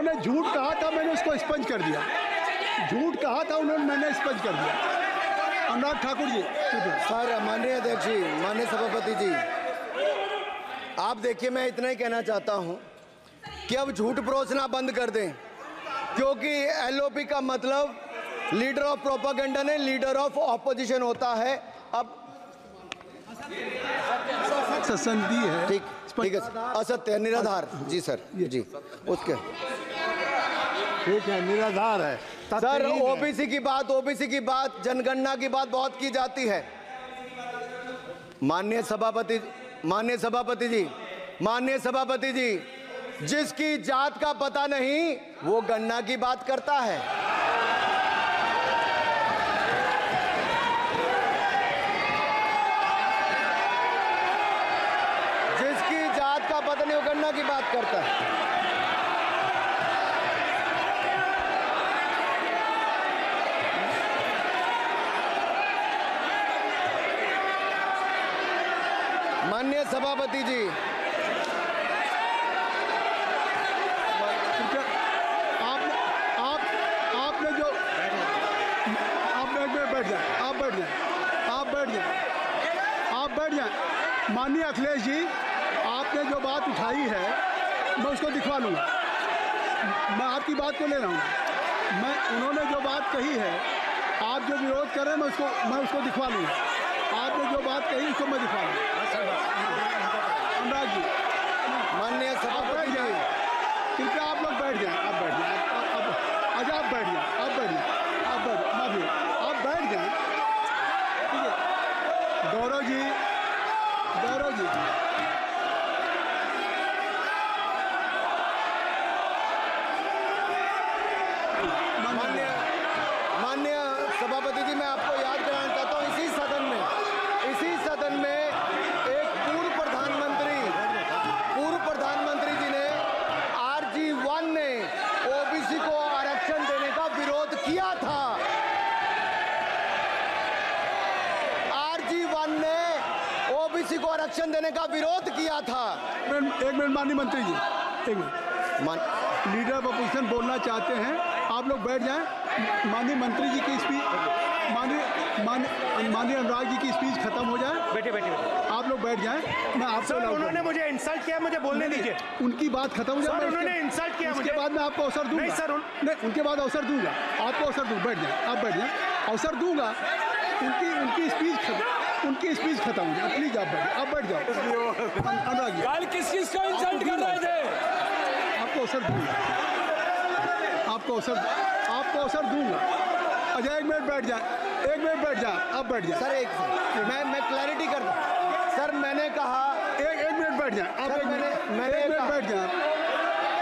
उन्होंने झूठ कहा था, मैंने उसको स्पंज कर दिया। झूठ कहा था उन्होंने, मैंने स्पंज कर दिया। अनुराग ठाकुर जी। सर, माननीय अध्यक्ष जी, माननीय सभापति जी, आप देखिए, मैं इतना ही कहना चाहता हूं कि अब झूठ परोसना बंद कर दें, क्योंकि एलओपी का मतलब लीडर ऑफ प्रोपेगेंडा नहीं, लीडर ऑफ ऑपोजिशन होता है। अब संधि है, ठीक है, असत्य, निराधार। जी सर, जी उसके ठीक है, निराधार है सर। ओबीसी की बात, जनगणना की बात बहुत की जाती है। माननीय सभापति जी, जिसकी जात का पता नहीं वो गणना की बात करता है। जिसकी जात का पता नहीं वो गणना की बात करता है। माननीय सभापति जी, आपने जो आप बैठ जाए। माननीय अखिलेश जी, आपने जो बात उठाई है मैं उसको दिखवा लूँगा। मैं आपकी बात को ले रहा हूँ। उन्होंने जो बात कही है, आप जो विरोध कर रहे हैं, मैं उसको दिखवा लूँगा। आपने जो बात कही उसको मैं दिखवा लूँगा। अनुराग जी, माननीय सभापति जी, कृपया आप लोग बैठ जाएं। आप बैठ जाएं। अच्छा, आप बैठ जाएं। आप बैठ जाएं। ठीक है। गौरव जी, माननीय सभापति जी, मैं आपको याद कराना चाहता हूँ, इसी सदन में एक पूर्व प्रधानमंत्री जी ने RG1 ने ओबीसी को आरक्षण देने का विरोध किया था। RG1 ने ओबीसी को आरक्षण देने का विरोध किया था। एक मिनट माननीय मंत्री जी, एक मिनट। लीडर ऑफ अपोजिशन बोलना चाहते हैं, आप लोग बैठ जाएं। माननीय मंत्री जी की स्पीच, माननीय अनुराग जी की स्पीच खत्म हो जाए। बैठे आप लोग बैठ जाएं। मैं आपको सर, उन्होंने मुझे इंसल्ट किया, मुझे बोलने दीजिए। उनकी बात खत्म हो जाए। सर, उन्होंने इंसल्ट किया मुझे। उसके बाद मैं आपको अवसर दूंगा। नहीं सर, नहीं, उनके बाद अवसर दूंगा। आपको अवसर दूंगा। बैठ जाएं, आप बैठ जाएं, अवसर दूंगा। उनकी स्पीच खत्म हो जाए। प्लीज आप बैठ जाओ। अनुराग जी, कल किस को इंसल्ट कर रहे थे? आपको अवसर दूंगा। आपको अवसर दूंगा। अच्छा, एक मिनट बैठ जाए। आप बैठ जाए। सर, मैं क्लैरिटी कर दूं। सर, मैंने कहा एक मिनट बैठ जाए। आप एक मिनट बैठ जाए।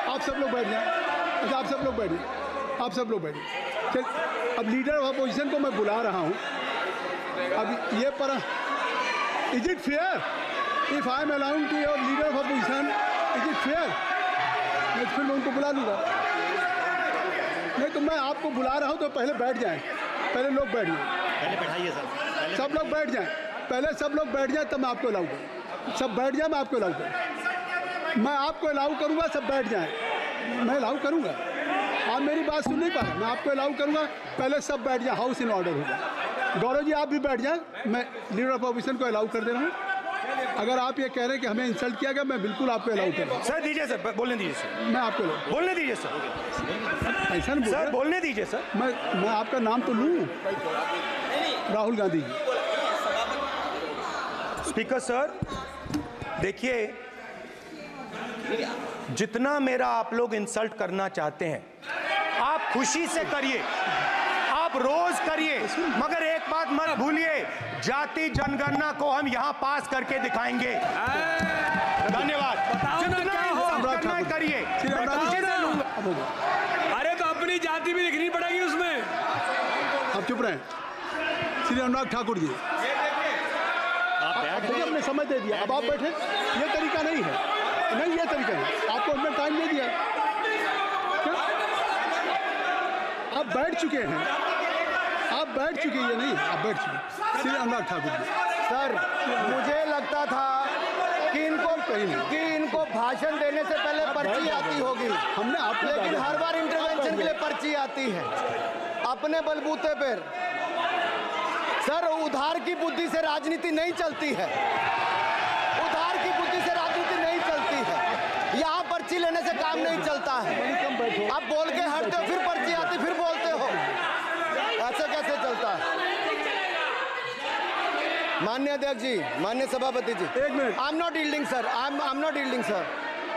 आप सब लोग बैठ जाए। अच्छा, आप सब लोग बैठ जाए। चल, अब लीडर ऑफ अपोजिशन को मैं बुला रहा हूँ। अब ये पर is it fair if I am allowed to your leader of opposition? Is it fair? मैं फिर मैं उनको बुला लूँगा। नहीं तो मैं आपको बुला रहा हूँ तो पहले बैठ जाएं। पहले लोग बैठ जाएं। पहले बैठाइए सर। सब लोग बैठ जाएं। पहले सब लोग बैठ जाएं तब मैं आपको अलाउ करूँ। सब बैठ जाएं, मैं आपको अलाउ करूँ। मैं आपको अलाउ करूँगा, सब बैठ जाएं। मैं अलाउ करूँगा। आप मेरी बात सुन नहीं पा रहे। मैं आपको अलाउ करूँगा, पहले सब बैठ जाएं। हाउस इन ऑर्डर होगा। गौरव जी, आप भी बैठ जाएं। मैं लीडर ऑफ अपोजिशन को अलाउ कर दे रहा हूँ। अगर आप ये कह रहे हैं कि हमें इंसल्ट किया गया, मैं बिल्कुल आपको अलाउ करूँगा। सर, दीजिए सर, बोलने दीजिए सर। मैं आपको बोलने दीजिए सर। ऐसा नहीं सर, बोलने दीजिए सर। मैं आपका नाम तो लूँ। राहुल गांधी जी। स्पीकर सर, देखिए, जितना मेरा आप लोग इंसल्ट करना चाहते हैं, आप खुशी से करिए, आप रोज करिए, मगर एक बात मत भूलिए, जाति जनगणना को हम यहां पास करके दिखाएंगे। धन्यवाद। जितना इंसल्ट करना करिए, मैं खुशी से लूंगा। अरे तो अपनी जाति भी लिखनी पड़ेगी उसमें। आप चुप रहे। श्री अनुराग ठाकुर जी, हमने समझ दे दिया। अब आप बैठे। ये तरीका नहीं है। नहीं, ये तरीका नहीं। आपको हमने टाइम दे दिया। आप बैठ चुके हैं। ये नहीं, आप बैठ चुके। श्री अनुराग ठाकुर जी। सर, मुझे लगता था कि इनको भाषण देने से पहले पर्ची आती होगी, हमने आपको लेकिन हर बार इंटरवेंशन के लिए पर्ची आती है अपने बलबूते पर। सर, उधार की बुद्धि से राजनीति नहीं चलती है, उधार की बुद्धि से राजनीति नहीं चलती है। यहाँ पर्ची लेने से काम नहीं चलता है। आप बोल के हटते हो, फिर पर्ची आती, फिर बोलते हो, ऐसे कैसे चलता है? माननीय अध्यक्ष जी, माननीय सभापति जी, एक minute. I am not yielding sir, I am not yielding sir.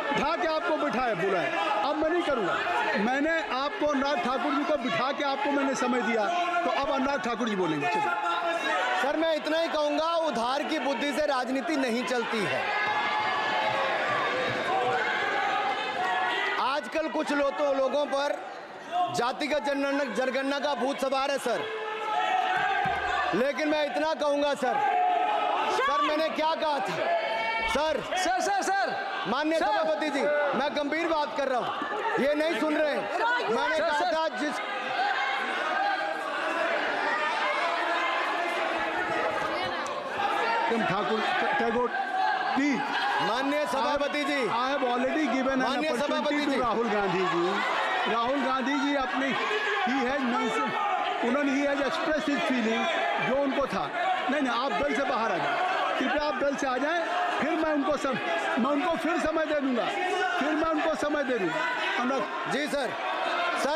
बिठा के आपको बिठाया बुलाया, अब मैं नहीं करूँगा। मैंने आपको अनुराग ठाकुर जी को बिठा के आपको मैंने समय दिया, तो अब अनुराग ठाकुर जी बोलेंगे। चलिए सर, मैं इतना ही कहूंगा, उधार की बुद्धि से राजनीति नहीं चलती है। आजकल कुछ लोगों पर जातिगत जनगणना का भूत सवार है सर, लेकिन मैं इतना कहूंगा सर, मैंने क्या कहा था सर? सर माननीय सभापति जी, मैं गंभीर बात कर रहा हूं, ये नहीं सुन रहे हैं। मैंने कहा था जिस ठाकुर टैगोर प्लीज। माननीय सभापति जी, I have already given an माननीय सभापति अपॉर्चुनिटी जी, टू राहुल गांधी जी। राहुल गांधी जी अपनी उन्होंने he has express his feeling जो उनको था। नहीं, आप दल से बाहर आ जाए, कृपया आप दल से आ जाएं, फिर मैं उनको फिर समय दे दूंगा, जी सर,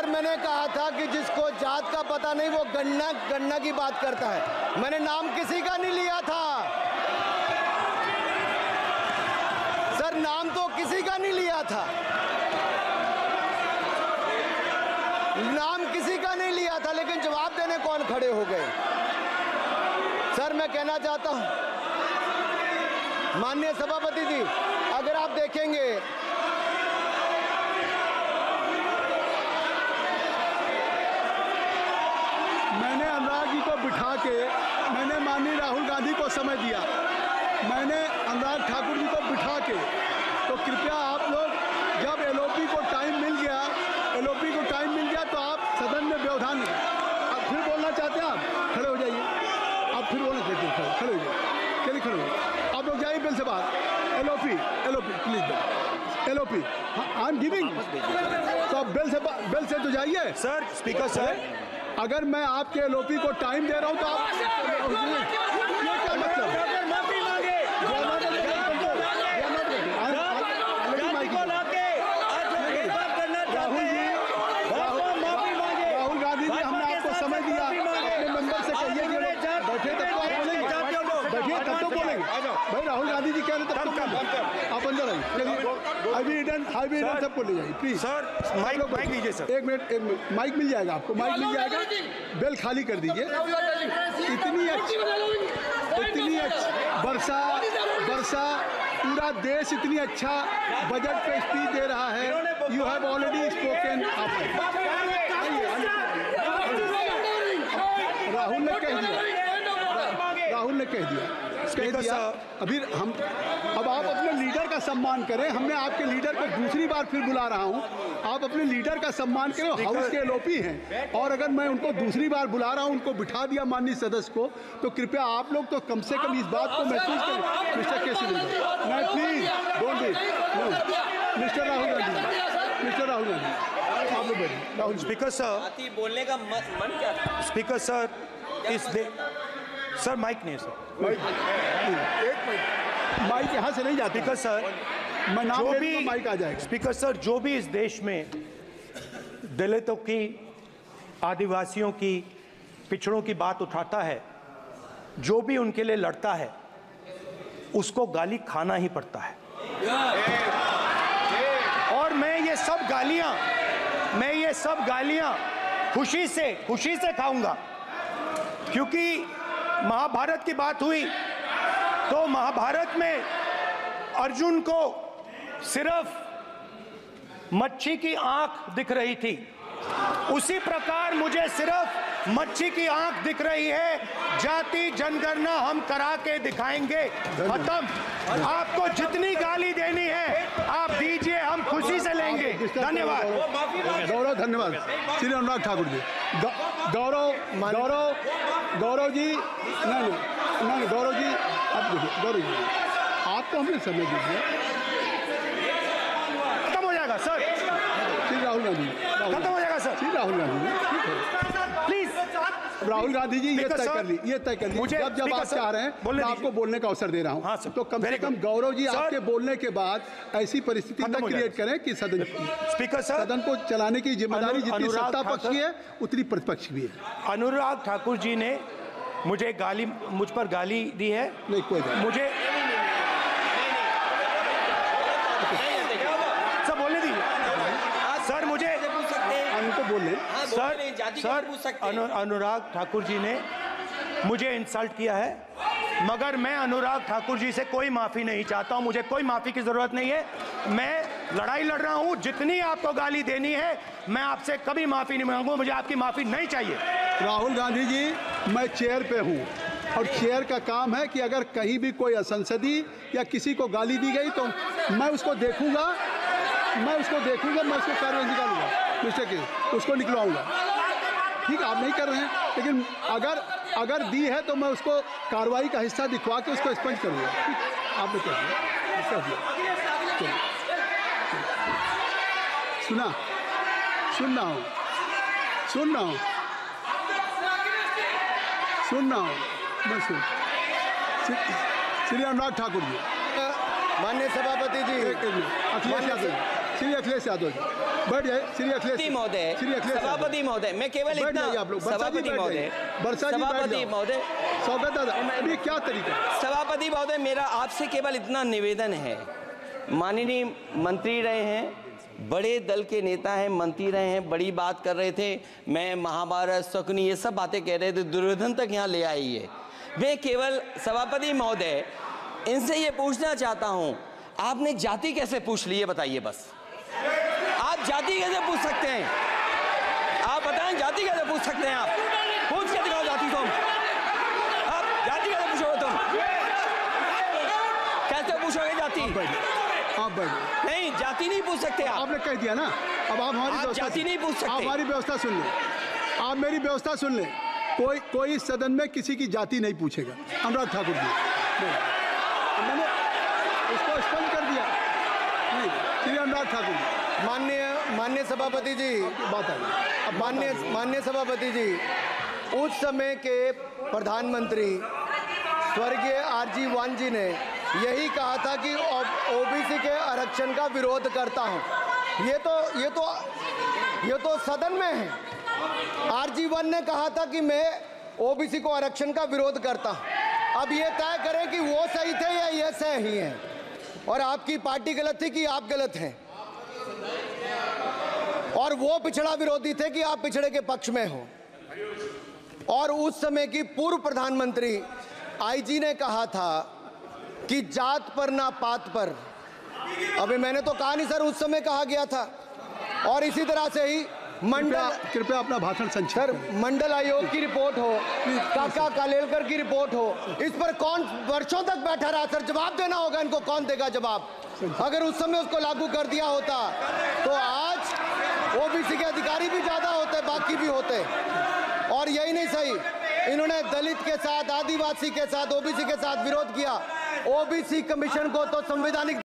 मैंने कहा था कि जिसको जात का पता नहीं वो गन्ना की बात करता है। मैंने नाम किसी का नहीं लिया था सर, नाम तो किसी का नहीं लिया था, नाम किसी का नहीं लिया था, लेकिन जवाब देने कौन खड़े हो गए? सर, मैं कहना चाहता हूं माननीय सभापति जी, अगर आप देखेंगे मैंने अनुराग जी को बिठा के मैंने माननीय राहुल गांधी को समय दिया, मैंने अनुराग ठाकुर जी को बिठा के, तो कृपया आप लोग जब एलओपी को टाइम मिल गया तो आप सदन में व्यवधान अब फिर बोलना चाहते हैं, आप खड़े हो जाइए, आप फिर बोलना चाहते हैं, खड़े हो जाइए, चलिए खड़े हो, आप लोग जाइए बिल से बाहर। LOP please, LOP I am giving, तो आप बिल से तो जाइए सर। स्पीकर सर, अगर मैं आपके एलओपी को टाइम दे रहा हूं तो आप ये क्या मतलब? राहुल गांधी जी, हमने आपको समय दिया, अपने मेंबर से कहिए कि बैठे तब तो आप बोलेंगे, बैठिए तब तो बोलेंगे भाई। राहुल गांधी जी कह रहे तब तो आप अंदर आइए, चलिए हाई बी सबको ले जाइए प्लीज। सर माइक लीजिए सर। एक मिनट, माइक मिल जाएगा आपको, माइक मिल जाएगा, बेल खाली कर दीजिए। इतनी अच्छी वर्षा पूरा देश इतनी अच्छा बजट पे स्पीच दे रहा है। You have already spoken. Rahul ने कह दिया अभी हम, अब आप अपने लीडर का सम्मान करें। हमने आपके लीडर को दूसरी बार फिर बुला रहा हूं, आप अपने लीडर का सम्मान करें। हाउस के एलओपी हैं और अगर मैं उनको दूसरी बार बुला रहा हूं, उनको बिठा दिया माननीय सदस्य को, तो कृपया आप लोग तो कम से कम इस बात को महसूस करें। मिस्टर केसी नहीं, please don't be mister Rahul Gandhi, आप लोग बैठिए। राहुल स्पीकर सर, बोलने का मन क्या था? स्पीकर सर, सर माइक नहीं सर, माइक यहाँ से नहीं जाता। स्पीकर सर, मैं नाम जो ले भी लूंगा, माइक आ जाएगा। स्पीकर सर, जो भी इस देश में दलितों की, आदिवासियों की, पिछड़ों की बात उठाता है, जो भी उनके लिए लड़ता है, उसको गाली खाना ही पड़ता है। और मैं ये सब गालियां खुशी से खाऊंगा, क्योंकि महाभारत की बात हुई तो महाभारत में अर्जुन को सिर्फ मच्छी की आंख दिख रही थी, उसी प्रकार मुझे सिर्फ मच्छी की आंख दिख रही है। जाति जनगणना हम करा के दिखाएंगे, खत्म। आपको जितनी गाली देनी है आप दीजिए, हम खुशी से लेंगे। धन्यवाद गौरव, धन्यवाद श्री अनुराग ठाकुर जी। गौरव जी, नहीं गौरव जी, आप देखिए, गौरव जी आप आपको हमने समय दीजिए। खत्म हो जाएगा सर, श्री राहुल गांधी, खत्म हो जाएगा सर, श्री राहुल गांधी, प्लीज। राहुल गांधी जी, ये तय कर ली, ये तय कर ली। मुझे जब आप चाह रहे हैं मैं आपको बोलने का अवसर दे रहा हूं। हाँ सर, तो कम से कम गौरव जी आपके बोलने के बाद ऐसी परिस्थिति न क्रिएट करें कि सदन स्पीकर सर, सदन को चलाने की जिम्मेदारी जितनी सत्ता पक्ष की है उतनी प्रतिपक्ष भी है। अनुराग ठाकुर जी ने मुझ पर गाली दी है। नहीं, कोई मुझे सर बोलने दीजिए सर, मुझे उनको बोलने। सर अनुराग ठाकुर जी ने मुझे इंसल्ट किया है, मगर मैं अनुराग ठाकुर जी से कोई माफी नहीं चाहता हूं। मुझे कोई माफी की जरूरत नहीं है। मैं लड़ाई लड़ रहा हूं, जितनी आपको गाली देनी है मैं आपसे कभी माफी नहीं मांगूंगा। मुझे आपकी माफी नहीं चाहिए। राहुल गांधी जी, मैं चेयर पे हूं और चेयर का काम है कि अगर कहीं भी कोई असंसदीय या किसी को गाली दी गई तो मैं उसको देखूंगा, मैं उसको कार्रवाई निकालूंगा, मिस्टर के उसको निकलवाऊंगा। ठीक, आप नहीं कर रहे हैं, लेकिन अगर दी है तो मैं उसको कार्रवाई का हिस्सा दिखवा के उसको स्पंज करूंगा। ठीक, आपने कर दिया। सुना, सुन रहा हूँ मैं श्री अनुराग ठाकुर जी, माननीय सभापति जी, अखिलेश यादव, श्री अखिलेश यादव जी बैठ जाए। श्री अखिलेश महोदय, सभापति महोदय, मैं केवल इतना, सभापति महोदय, स्वागत दादा, ये क्या तरीका? सभापति महोदय, मेरा आपसे केवल इतना निवेदन है। माननीय मंत्री रहे हैं, बड़े दल के नेता हैं, मंत्री रहे हैं, बड़ी बात कर रहे थे। मैं महाभारत, शकुनी, ये सब बातें कह रहे थे, दुर्योधन तक यहाँ ले आई है। मैं केवल सभापति महोदय इनसे ये पूछना चाहता हूँ, आपने जाति कैसे पूछ ली है बताइए बस। आप जाति कैसे पूछ सकते हैं? आप बताएं, जाति कैसे पूछ सकते हैं? आप पूछ के दिखाओ जाति। तुम आप जाति कैसे पूछोगे? तुम कैसे पूछोगे जाति? आप बैठ नहीं, जाति नहीं पूछ सकते आप। आपने कह दिया ना, अब आप हमारी जाति नहीं पूछ सकते। आप हमारी व्यवस्था सुन लें, आप मेरी व्यवस्था सुन लें। कोई सदन में किसी की जाति नहीं पूछेगा। अनुराग ठाकुर जी, मैंने उसको स्पष्ट कर दिया। नहीं, श्री अनुराग ठाकुर जी, माननीय सभापति जी, बात आई। अब माननीय सभापति जी, उस समय के प्रधानमंत्री स्वर्गीय आरजी वान जी ने यही कहा था कि ओबीसी के आरक्षण का विरोध करता हूं। ये तो सदन में है। आरजी वान ने कहा था कि मैं ओबीसी को आरक्षण का विरोध करता हूं। अब ये तय करें कि वो सही थे या ये सही हैं, और आपकी पार्टी गलत थी कि आप गलत हैं, और वो पिछड़ा विरोधी थे कि आप पिछड़े के पक्ष में हो। और उस समय की पूर्व प्रधानमंत्री आईजी ने कहा था कि जात पर ना पात पर। अभी मैंने तो कहा नहीं सर, उस समय कहा गया था। और इसी तरह से ही कृपया अपना भाषण संक्षिप्त सर, मंडल आयोग की रिपोर्ट हो, काका कालेलकर की रिपोर्ट हो, इस पर कौन वर्षों तक बैठा रहा सर? जवाब देना होगा इनको, कौन देगा जवाब? अगर उस समय उसको लागू कर दिया होता तो आज ओबीसी के अधिकारी भी ज्यादा होते, बाकी भी होते। और यही नहीं सही, इन्होंने दलित के साथ, आदिवासी के साथ, ओबीसी के साथ विरोध किया। ओबीसी कमीशन को तो संवैधानिक